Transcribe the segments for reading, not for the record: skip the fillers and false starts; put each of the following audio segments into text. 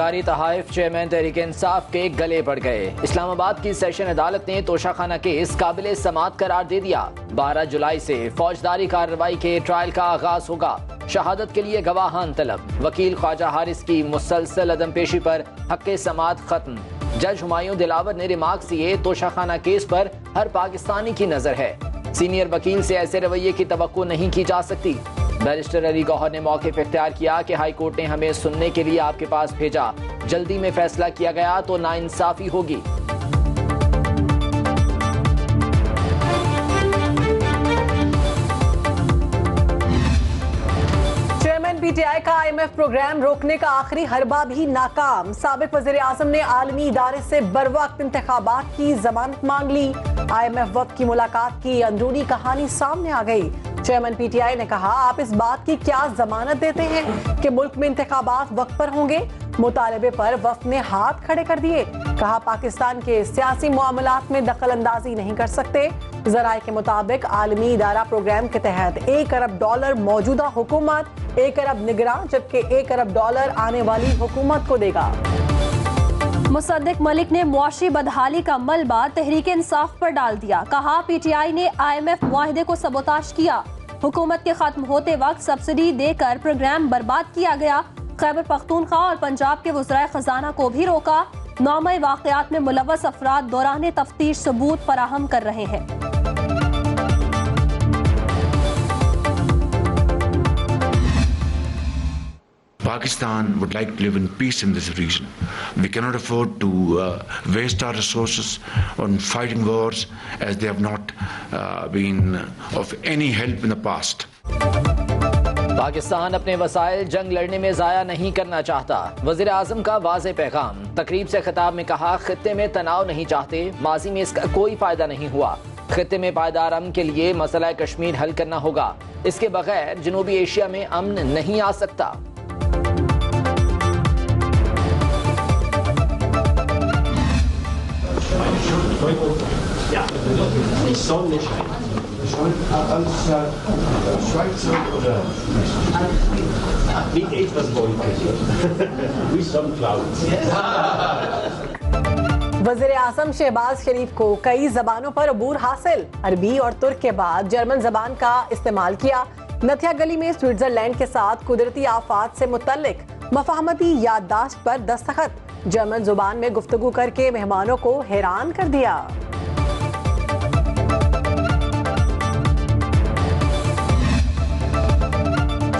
सरकारी तहाइफ चेयरमैन तहरीक इंसाफ के गले पड़ गए। इस्लामाबाद की सेशन अदालत ने तोशाखाना केस काबिल समाअत करार दे दिया। 12 जुलाई से फौजदारी कार्रवाई के ट्रायल का आगाज होगा। शहादत के लिए गवाहान तलब। वकील ख्वाजा हारिस की मुसलसल अदम पेशी पर हक़ समाअत खत्म। जज हुमायूं दिलावर ने रिमार्क्स दिए, तोशाखाना केस पर हर पाकिस्तानी की नजर है। सीनियर वकील से ऐसे रवैये की तवक्को नहीं की जा सकती। बैरिस्टर अली गौहर ने मौक़िफ़ इख्तियार किया कि हाई कोर्ट ने हमें सुनने के लिए आपके पास भेजा। जल्दी में फैसला किया गया तो नाइंसाफी होगी। पीटीआई का IMF प्रोग्राम रोकने का आखिरी हरबा भी नाकाम। साबिक वज़ीर आज़म ने आलमी इदारे से बरवक्त इंतखाबात की जमानत मांग ली। IMF वक्त की मुलाकात की अंदरूनी कहानी सामने आ गई। चेयरमैन पीटीआई ने कहा, आप इस बात की क्या जमानत देते हैं कि मुल्क में इंतखाबात वक्त पर होंगे? मुतालबे पर वफ्द ने हाथ खड़े कर दिए। कहा, पाकिस्तान के सियासी मामलात में दखल अंदाजी नहीं कर सकते। जराए के मुताबिक आलमी इदारा प्रोग्राम के तहत $1 अरब मौजूदा हुकूमत, $1 अरब निगरान, जबकि $1 अरब आने वाली हुकूमत को देगा। मुसद्दिक मलिक ने मुआशी बदहाली का मलबा तहरीक इंसाफ पर डाल दिया। कहा, पीटीआई ने IMF मुआहिदे को सबोताश किया। हुकूमत के खत्म होते वक्त सब्सिडी देकर प्रोग्राम बर्बाद किया गया। खैबर पख्तूनख्वा और पंजाब के वज़राए खजाना को भी रोका। नौमई वाक़यात में मुलव्वस अफराद दौरान तफ्तीश सबूत फराहम कर रहे हैं। Pakistan would like to live in peace in this region. We cannot afford to waste our resources on fighting wars as they have not been of any help in the past. Pakistan अपने वसाइल जंग लड़ने में ज़ाया नहीं करना चाहता। वज़ीर आज़म का वाज़े पैगाम। तकरीब से खिताब में कहा, खित्ते में तनाव नहीं चाहते, माजी में इसका कोई फ़ायदा नहीं हुआ। खित्ते में पायदार अमन के लिए मसला कश्मीर हल करना होगा। इसके बगैर जनूबी एशिया में अमन नहीं आ सकता। Ja, die Sonne scheint. Als Schweizer oder wie etwas Wolken. Wie Sunflowers. वज़ीर आज़म शहबाज शरीफ को कई जबानों पर अबूर हासिल। अरबी और तुर्क के बाद जर्मन जबान का इस्तेमाल किया। नथिया गली में स्विट्जरलैंड के साथ कुदरती आफात से मुतल्लिक मफाहमती याददाश्त पर दस्तखत। जर्मन जुबान में गुफ्तगू करके मेहमानों को हैरान कर दिया।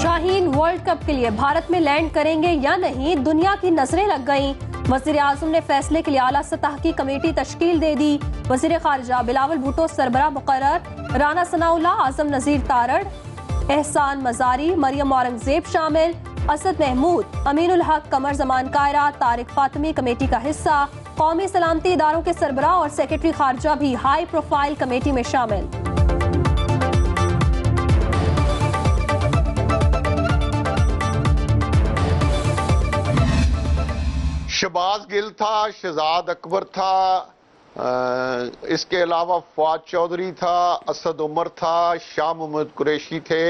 शाहीन वर्ल्ड कप के लिए भारत में लैंड करेंगे या नहीं, दुनिया की नजरें लग गईं। वज़ीर आज़म ने फैसले के लिए आला सतह की कमेटी तश्कील दे दी। वज़ीर खारजा बिलावल भुट्टो सरबराह मुकर्रर। राना सनाउल्लाह, आज़म नज़ीर तारड़, एहसान मजारी, मरियम औरंगजेब शामिल। असद महमूद, अमीनुल हक, कमर जमान कायरा, तारिक फातमी कमेटी का हिस्सा। कौमी सलामती इदारों के सरबराह और सेक्रेटरी खारजा भी हाई प्रोफाइल कमेटी में शामिल। शहबाज गिल था, शहजाद अकबर था, इसके अलावा फवाद चौधरी था, असद उमर था, शाह मोहम्मद कुरैशी थे,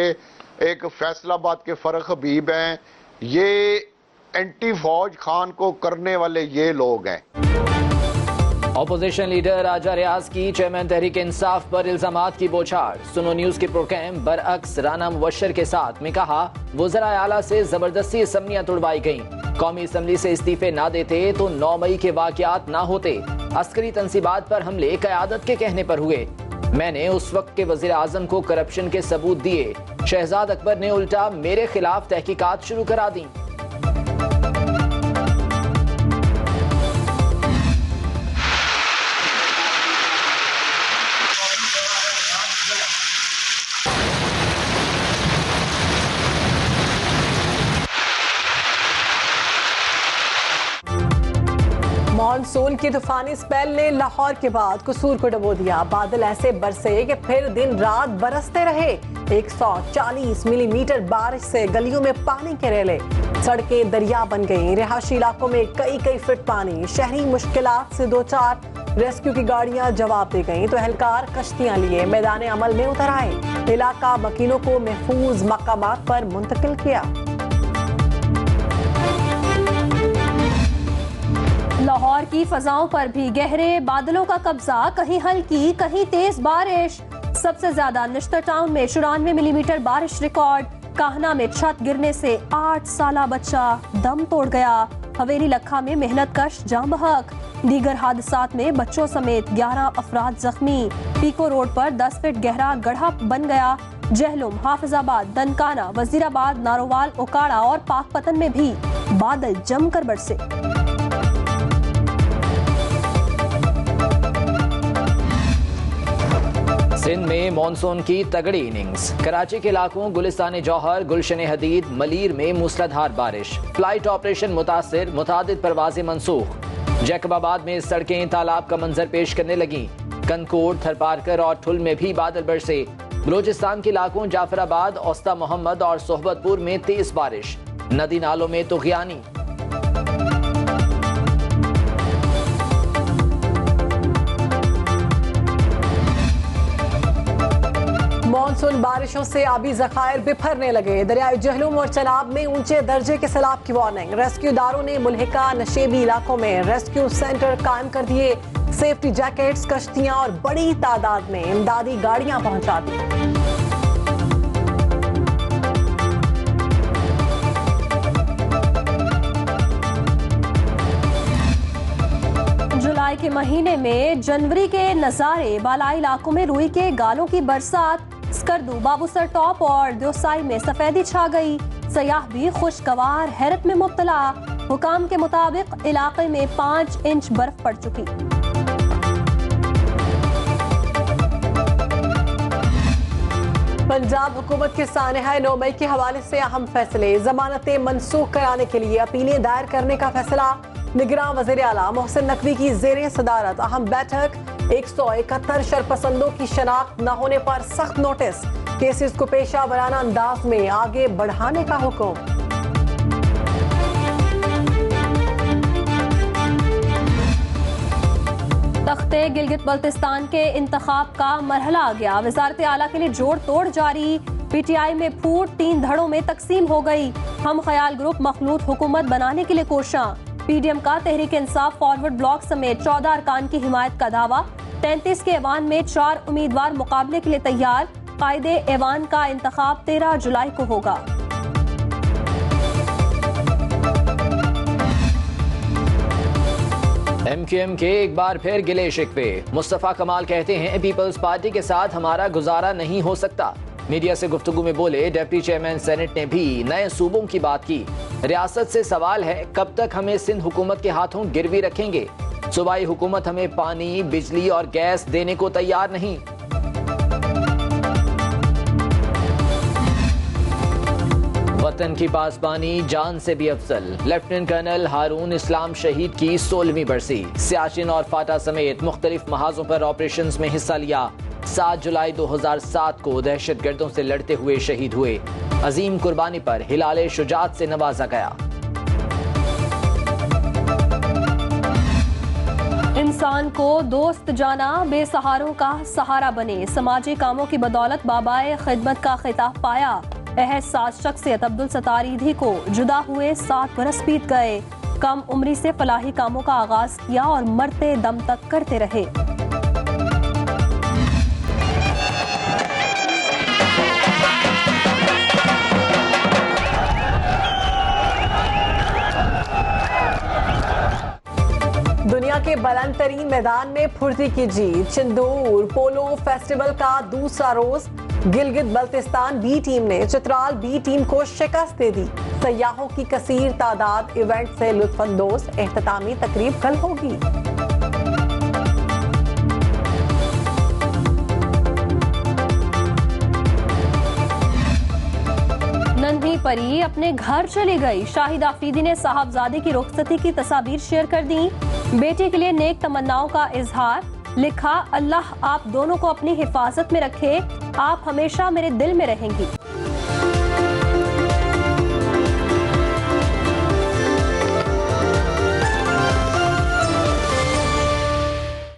एक फैसलाबाद के फरख हबीब हैं। ये एंटी फौज खान को करने वाले ये लोग हैं। ऑपोजिशन लीडर राजा रियाज की चेयरमैन तहरीक इंसाफ पर इल्जामात की बौछार। सुनो न्यूज के प्रोग्राम बरअक्स राना मुबशर के साथ में कहा, वज़राए आला से जबरदस्ती असम्बलियां तुड़वाई गईं। कौमी असम्बली से इस्तीफे ना देते तो 9 मई के वाकयात ना होते। अस्करी तंसीबात पर हमले क़यादत के कहने पर हुए। मैंने उस वक्त के वज़ीर आज़म को करप्शन के सबूत दिए। शहजाद अकबर ने उल्टा मेरे खिलाफ तहकीकात शुरू करा दी। मानसून की तूफानी स्पेल ने लाहौर के बाद कसूर को डुबो दिया। बादल ऐसे बरसे कि फिर दिन रात बरसते रहे। 140 मिलीमीटर बारिश से गलियों में पानी के रेले, सड़कें दरिया बन गईं। रिहायशी इलाकों में कई फुट पानी। शहरी मुश्किलात से दो चार। रेस्क्यू की गाड़ियां जवाब दे गईं तो एहलकार कश्तियां लिए मैदान अमल में उतर आए। इलाका मकीनों को महफूज मकामात पर मुंतकिल किया। लाहौर की फजाओं पर भी गहरे बादलों का कब्जा, कहीं हल्की कहीं तेज बारिश। सबसे ज्यादा निश्तर टाउन में 94 मिलीमीटर बारिश रिकॉर्ड। काहना में छत गिरने से 8 साला बच्चा दम तोड़ गया। हवेली लखा में मेहनत कश जाम बहक। दीगर हादसात में बच्चों समेत 11 अफराद जख्मी। पीको रोड पर 10 फीट गहरा गड्ढा बन गया। जहलुम, हाफिजाबाद, दनकाना, वजीराबाद, नारोवाल, ओकाड़ा और पाकपतन में भी बादल जमकर बरसे। सिंध में मॉनसून की तगड़ी इनिंग्स। कराची के इलाकों गुलिस्तान जौहर, गुलशन हदीद, मलीर में मूसलाधार बारिश। फ्लाइट ऑपरेशन मुतासिर, मुतादिद परवाजें मनसूख। जैकबाबाद में सड़कें तालाब का मंजर पेश करने लगी। कनकोट, थरपारकर और ठुल में भी बादल बरसे। बलोचिस्तान के इलाकों जाफराबाद, औस्ता मोहम्मद और सोहबतपुर में तेज बारिश। नदी नालों में तुग़यानी। मानसून बारिशों से आबी ज़खायर बिफरने लगे। दरियाए जहलुम और चनाब में ऊंचे दर्जे के सैलाब की वार्निंग। रेस्क्यूदारों ने मुल्हिका नशेबी इलाकों में रेस्क्यू सेंटर कायम कर दिए। सेफ्टी जैकेट्स, कश्तियां और बड़ी तादाद में इमदादी गाड़ियां पहुंचा दी। जुलाई के महीने में जनवरी के नजारे। बालाई इलाकों में रुई के गालों की बरसात। स्कर्दू, बाबूसर टॉप और दोसाई में सफेदी छा गई। सयाह भी खुशगवार हैरत में मुब्तला। हुकाम के मुताबिक इलाके में 5 इंच बर्फ पड़ चुकी। पंजाब हुकूमत के सानहा 9 मई के हवाले से अहम फैसले। जमानतें मनसूख कराने के लिए अपीलें दायर करने का फैसला। निगरान वज़ीर आला मोहसिन नकवी की ज़ेरे सदारत अहम बैठक। 171 शरपसंदों की शनाख्त न होने पर सख्त नोटिस। केसेस को पेशा वराना अंदाज में आगे बढ़ाने का हुक्म। तख्ते गिलगित बल्तिस्तान के इंतखाब का मरहला आ गया। वजारत आला के लिए जोड़ तोड़ जारी। PTI में फूट 3 धड़ों में तकसीम हो गई। हम ख्याल ग्रुप मखलूत हुकूमत बनाने के लिए कोशां। PDM का तहरीक इंसाफ फॉरवर्ड ब्लॉक समेत 14 अरकान की हिमायत का दावा। 33 के ऐवान में 4 उम्मीदवार मुकाबले के लिए तैयार। कायदे ऐवान का इंतखाब 13 जुलाई को होगा। MQM के एक बार फिर गिले शिकवे। मुस्तफा कमाल कहते हैं पीपल्स पार्टी के साथ हमारा गुजारा नहीं हो सकता। मीडिया से गुफ्तगू में बोले डिप्टी चेयरमैन सेनेट ने भी नए सूबों की बात की। रियासत से सवाल है कब तक हमें सिंध हुकूमत के हाथों गिरवी रखेंगे। सूबाई हुकूमत हमें पानी, बिजली और गैस देने को तैयार नहीं। वतन की पासबानी जान से भी अफजल। लेफ्टिनेंट कर्नल हारून इस्लाम शहीद की 16वीं बरसी। सियाचिन और फाटा समेत मुख्तलिफ महाजों पर ऑपरेशंस में हिस्सा लिया। 7 जुलाई 2007 को दहशतगर्दों से लड़ते हुए शहीद हुए। अजीम कुर्बानी पर हिलाले शुजात से नवाजा गया। इंसान को दोस्त जाना बेसहारों का सहारा बने। समाजी कामों की बदौलत बाबाए खिदमत का खिताब पाया। एहसास शख्सियत अब्दुल सत्तार ईधी को जुदा हुए 7 बरस बीत गए। कम उम्री से फलाही कामों का आगाज किया और मरते दम तक करते रहे। दुनिया के बुलंद तरीन मैदान में फुर्ती की जीत। चिंदूर पोलो फेस्टिवल का दूसरा रोज गिलगित बल्तिस्तान बी टीम ने चित्राल बी टीम को शिकस्त दे दी। सयाहों की कसीर तादाद इवेंट से लुत्फानंदोज। एहततामी तकरीब कल होगी। नन्ही परी अपने घर चली गई। शाहिद आफरीदी ने साहबजादे की रुखसती की तस्वीर शेयर कर दी। बेटी के लिए नेक तमन्नाओं का इजहार। लिखा, अल्लाह आप दोनों को अपनी हिफाजत में रखे। आप हमेशा मेरे दिल में रहेंगी।